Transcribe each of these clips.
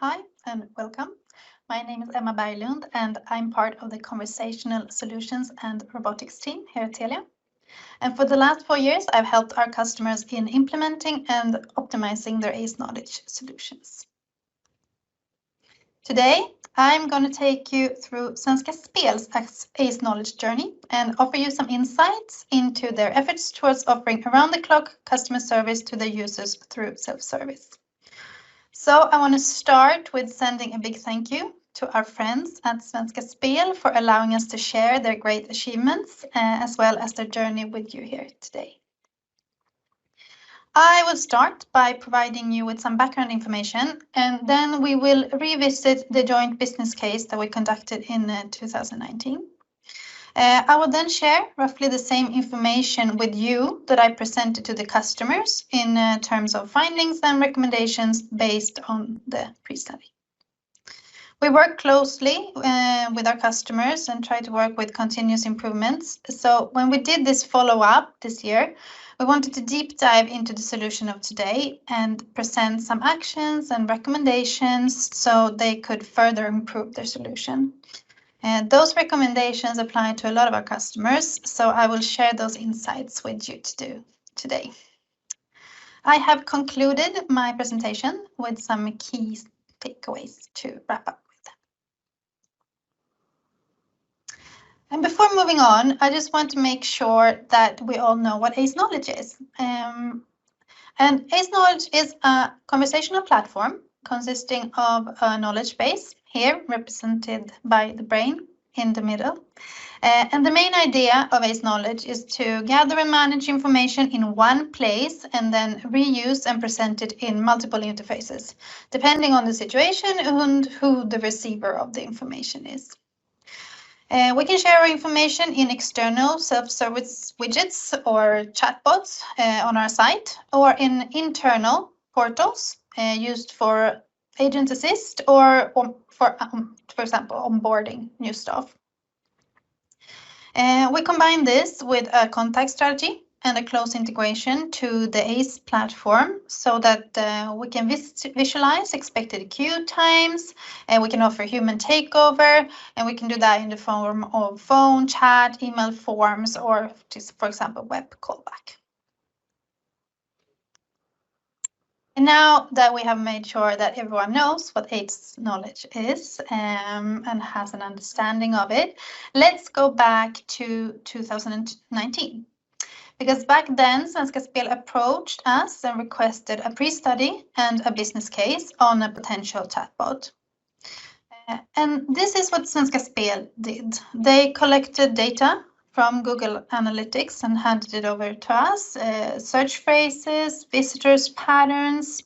Hi and welcome. My name is Emma Berglund and I'm part of the Conversational Solutions and Robotics team here at Telia. And for the last 4 years, I've helped our customers in implementing and optimizing their ACE Knowledge solutions. Today, I'm going to take you through Svenska Spel's ACE Knowledge journey and offer you some insights into their efforts towards offering around-the-clock customer service to their users through self-service. So I want to start with sending a big thank you to our friends at Svenska Spel for allowing us to share their great achievements as well as their journey with you here today. I will start by providing you with some background information, and then we will revisit the joint business case that we conducted in 2019. I will then share roughly the same information with you that I presented to the customers in terms of findings and recommendations based on the pre-study. We work closely with our customers and try to work with continuous improvements. So when we did this follow-up this year, we wanted to deep dive into the solution of today and present some actions and recommendations so they could further improve their solution. And those recommendations apply to a lot of our customers, so I will share those insights with you today. I have concluded my presentation with some key takeaways to wrap up with. And before moving on, I just want to make sure that we all know what ACE Knowledge is. And ACE Knowledge is a conversational platform consisting of a knowledge base, here represented by the brain in the middle. And the main idea of ACE Knowledge is to gather and manage information in one place and then reuse and present it in multiple interfaces, depending on the situation and who the receiver of the information is. We can share our information in external self-service widgets or chatbots on our site, or in internal portals used for agent assist or for example, onboarding new staff. We combine this with a contact strategy and a close integration to the ACE platform so that we can visualize expected queue times, and we can offer human takeover, and we can do that in the form of phone, chat, email forms, or just, for example, web callback. And now that we have made sure that everyone knows what ACE Knowledge is and has an understanding of it, let's go back to 2019. Because back then, Svenska Spel approached us and requested a pre-study and a business case on a potential chatbot. And this is what Svenska Spel did. They collected data from Google Analytics and handed it over to us, search phrases, visitors patterns.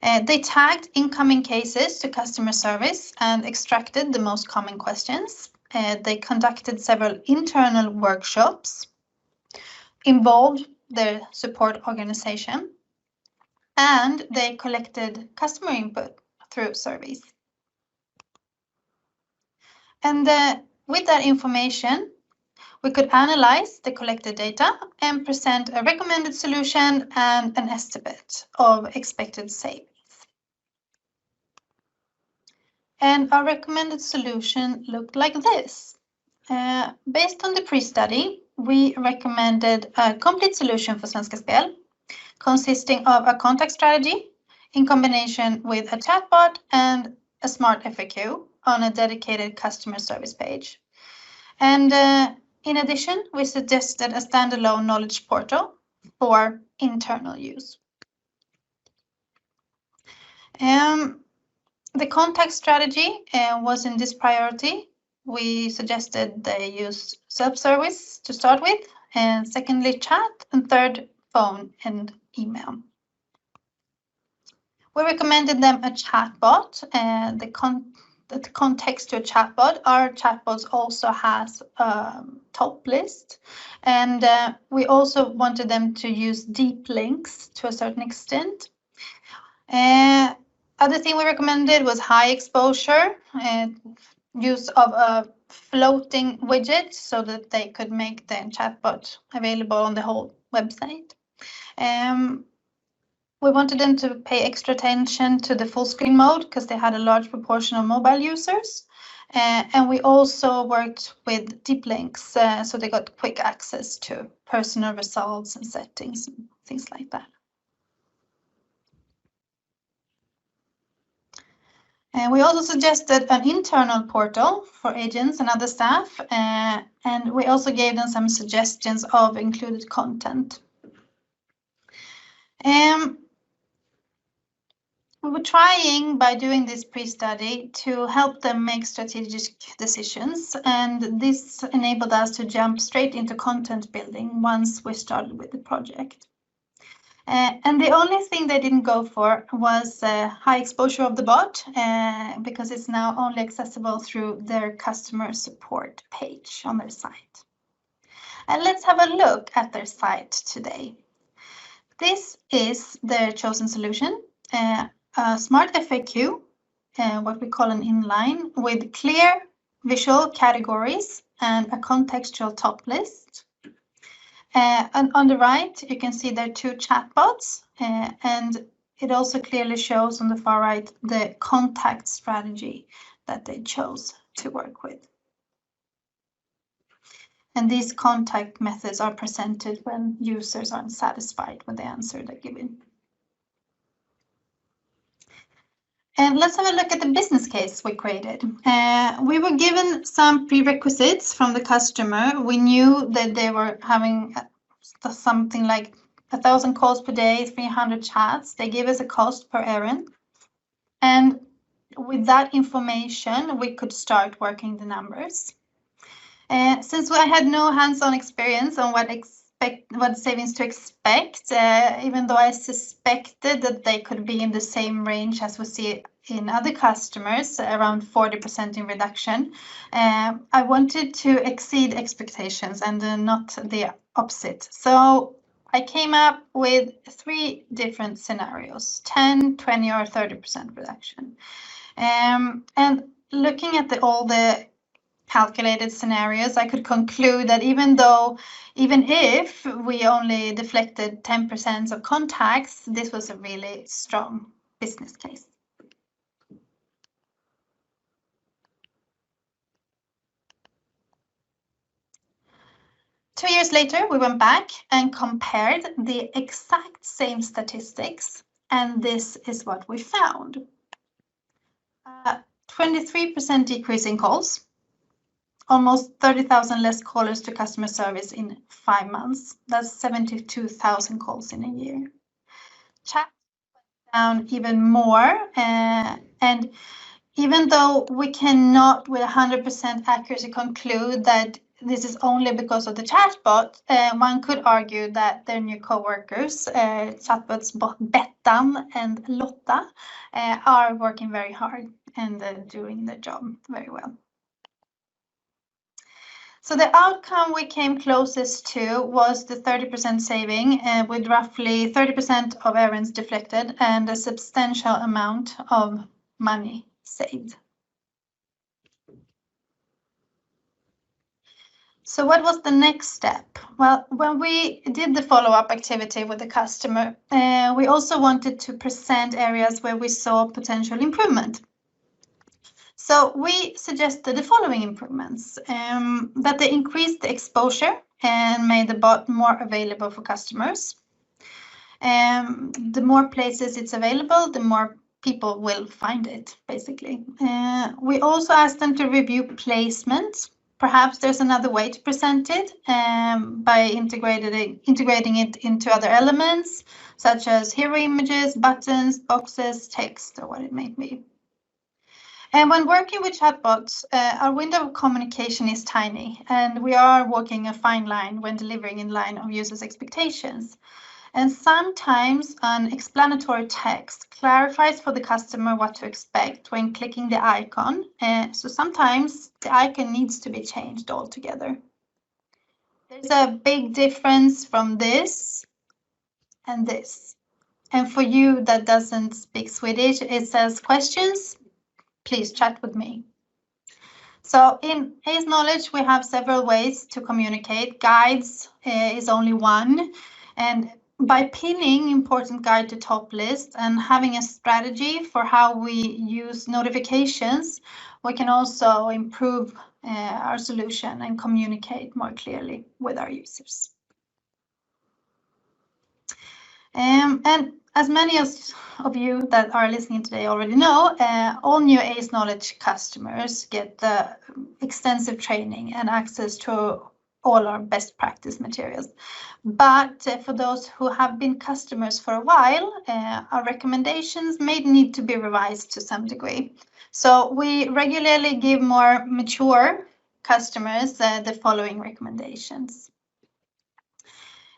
They tagged incoming cases to customer service and extracted the most common questions. They conducted several internal workshops, involved their support organization, and they collected customer input through surveys. And with that information, we could analyze the collected data and present a recommended solution and an estimate of expected savings. And our recommended solution looked like this. Based on the pre-study, we recommended a complete solution for Svenska Spel, consisting of a contact strategy in combination with a chatbot and a smart FAQ on a dedicated customer service page. And in addition, we suggested a standalone knowledge portal for internal use. The contact strategy was in this priority. We suggested they use self-service to start with, and secondly, chat, and third, phone and email. We recommended them a chatbot, and the context to a chatbot. Our chatbots also has a top list, and we also wanted them to use deep links to a certain extent. Other thing we recommended was high exposure, use of a floating widget so that they could make the chatbot available on the whole website. We wanted them to pay extra attention to the full screen mode because they had a large proportion of mobile users. And we also worked with deep links, so they got quick access to personal results and settings and things like that. And we also suggested an internal portal for agents and other staff, and we also gave them some suggestions of included content. We were trying, by doing this pre-study, to help them make strategic decisions, and this enabled us to jump straight into content building once we started with the project. And the only thing they didn't go for was high exposure of the bot, because it's now only accessible through their customer support page on their site. And let's have a look at their site today. This is their chosen solution. A smart FAQ, what we call an inline, with clear visual categories and a contextual top list. And on the right, you can see there are 2 chatbots, and it also clearly shows on the far right the contact strategy that they chose to work with. And these contact methods are presented when users aren't satisfied with the answer they're given. And let's have a look at the business case we created. We were given some prerequisites from the customer. We knew that they were having something like 1,000 calls per day, 300 chats. They gave us a cost per errand. And with that information, we could start working the numbers. Since I had no hands-on experience on what savings to expect, even though I suspected that they could be in the same range as we see in other customers, around 40% in reduction. I wanted to exceed expectations and not the opposite. So I came up with 3 different scenarios: 10, 20, or 30% reduction. And looking at all the calculated scenarios, I could conclude that even if we only deflected 10% of contacts, this was a really strong business case. Two years later, we went back and compared the exact same statistics, and this is what we found. 23% decrease in calls, almost 30,000 less callers to customer service in 5 months. That's 72,000 calls in a year. Chat went down even more, and even though we cannot with 100% accuracy conclude that this is only because of the chatbot, one could argue that their new co-workers, chatbots Bettan and Lotta, are working very hard and doing their job very well. So the outcome we came closest to was the 30% saving, with roughly 30% of errands deflected and a substantial amount of money saved. So what was the next step? Well, when we did the follow-up activity with the customer, we also wanted to present areas where we saw potential improvement. So we suggested the following improvements: that they increased the exposure and made the bot more available for customers. The more places it's available, the more people will find it, basically. We also asked them to review placement. Perhaps there's another way to present it, by integrating it into other elements, such as hero images, buttons, boxes, text, or what it may be. And when working with chatbots, our window of communication is tiny, and we are walking a fine line when delivering in line of users' expectations. And sometimes an explanatory text clarifies for the customer what to expect when clicking the icon. So sometimes the icon needs to be changed altogether. There's a big difference from this and this. And for you that doesn't speak Swedish, it says questions. Please chat with me. So in Ace Knowledge, we have several ways to communicate. Guides is only one, and by pinning important guide to top list and having a strategy for how we use notifications, we can also improve our solution and communicate more clearly with our users. And as many of you that are listening today already know, all new ACE Knowledge customers get the extensive training and access to all our best practice materials. But for those who have been customers for a while, our recommendations may need to be revised to some degree. So we regularly give more mature customers the following recommendations.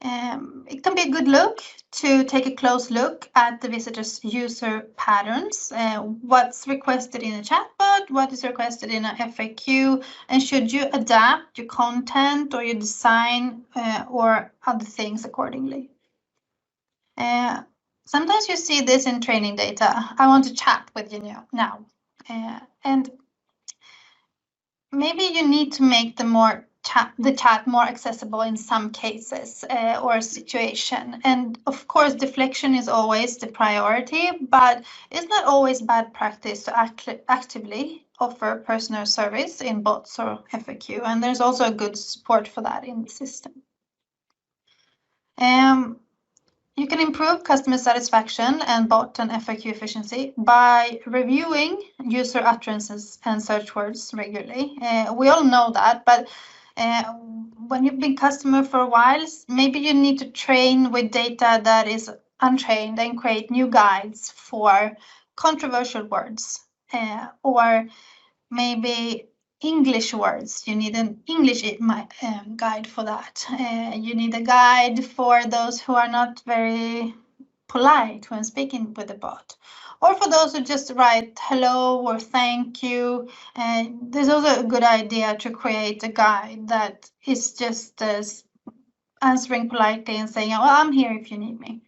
It can be a good look to take a close look at the visitor's user patterns, what's requested in a chatbot, what is requested in a FAQ, and should you adapt your content or your design or other things accordingly. Sometimes you see this in training data. I want to chat with you now. And maybe you need to make the chat more accessible in some cases or situation. And of course, deflection is always the priority, but it's not always bad practice to actively offer personal service in bots or FAQ. And there's also a good support for that in the system. You can improve customer satisfaction and bot and FAQ efficiency by reviewing user utterances and search words regularly. We all know that, but when you've been customer for a while, maybe you need to train with data that is untrained and create new guides for controversial words, or maybe English words. You need an English guide for that. You need a guide for those who are not very polite when speaking with the bot, or for those who just write hello or thank you. There's also a good idea to create a guide that is just answering politely and saying, "Oh, I'm here if you need me."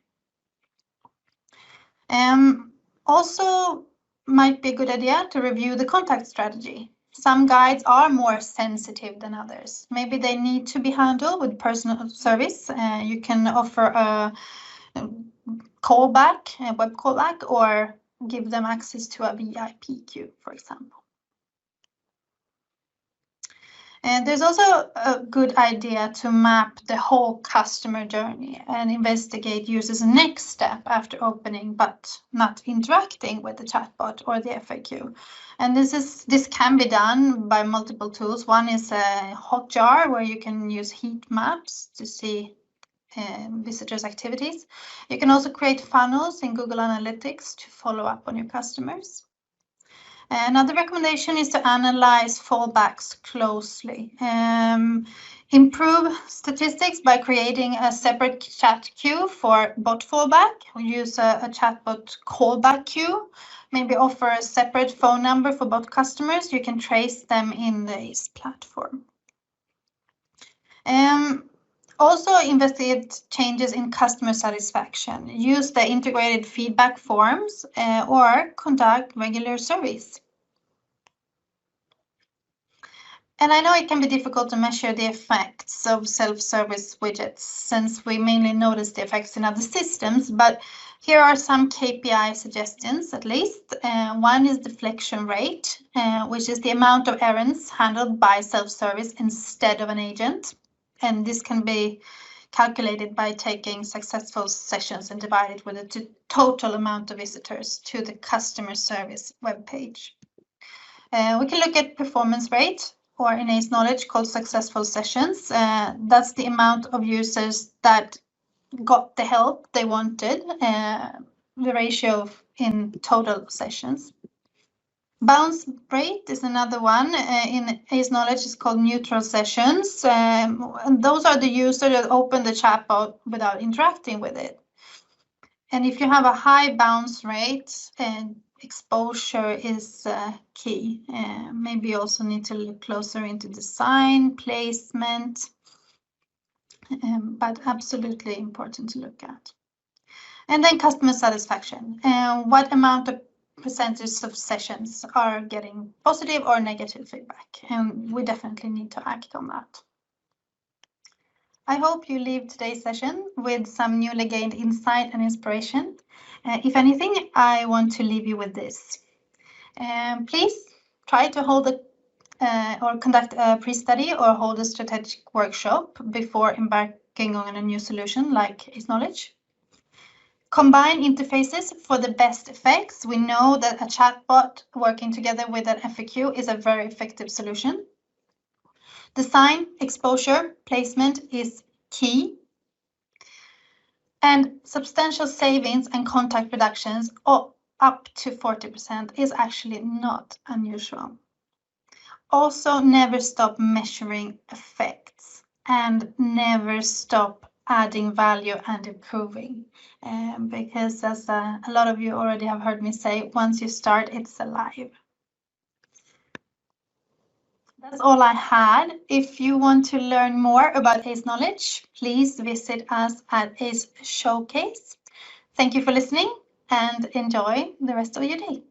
Also, might be a good idea to review the contact strategy. Some guides are more sensitive than others. Maybe they need to be handled with personal service. You can offer a callback, a web callback, or give them access to a VIP queue, for example. And there's also a good idea to map the whole customer journey and investigate users' next step after opening but not interacting with the chatbot or the FAQ. And this can be done by multiple tools. One is a Hotjar, where you can use heat maps to see visitors' activities. You can also create funnels in Google Analytics to follow up on your customers. Another recommendation is to analyze fallbacks closely. Improve statistics by creating a separate chat queue for bot fallback. We use a chatbot callback queue. Maybe offer a separate phone number for bot customers. You can trace them in the ACE platform. Also investigate changes in customer satisfaction. Use the integrated feedback forms or conduct regular surveys. And I know it can be difficult to measure the effects of self-service widgets since we mainly notice the effects in other systems, but here are some KPI suggestions at least. One is deflection rate, which is the amount of errands handled by self-service instead of an agent. And this can be calculated by taking successful sessions and divided with the total amount of visitors to the customer service webpage. We can look at performance rate, or in ACE Knowledge called successful sessions. That's the amount of users that got the help they wanted, the ratio in total sessions. Bounce rate is another one. In ACE Knowledge is called neutral sessions. And those are the users that open the chatbot without interacting with it. And if you have a high bounce rate, exposure is key. Maybe you also need to look closer into design, placement, but absolutely important to look at. And then customer satisfaction. What amount of percentage of sessions are getting positive or negative feedback? And we definitely need to act on that. I hope you leave today's session with some newly gained insight and inspiration. If anything, I want to leave you with this. Please try to hold or conduct a pre-study or hold a strategic workshop before embarking on a new solution like ACE Knowledge. Combine interfaces for the best effects. We know that a chatbot working together with an FAQ is a very effective solution. Design, exposure, placement is key. And substantial savings and contact reductions up to 40% is actually not unusual. Also, never stop measuring effects and never stop adding value and improving. Because as a lot of you already have heard me say, once you start, it's alive. That's all I had. If you want to learn more about ACE Knowledge, please visit us at ACE Showcase. Thank you for listening and enjoy the rest of your day.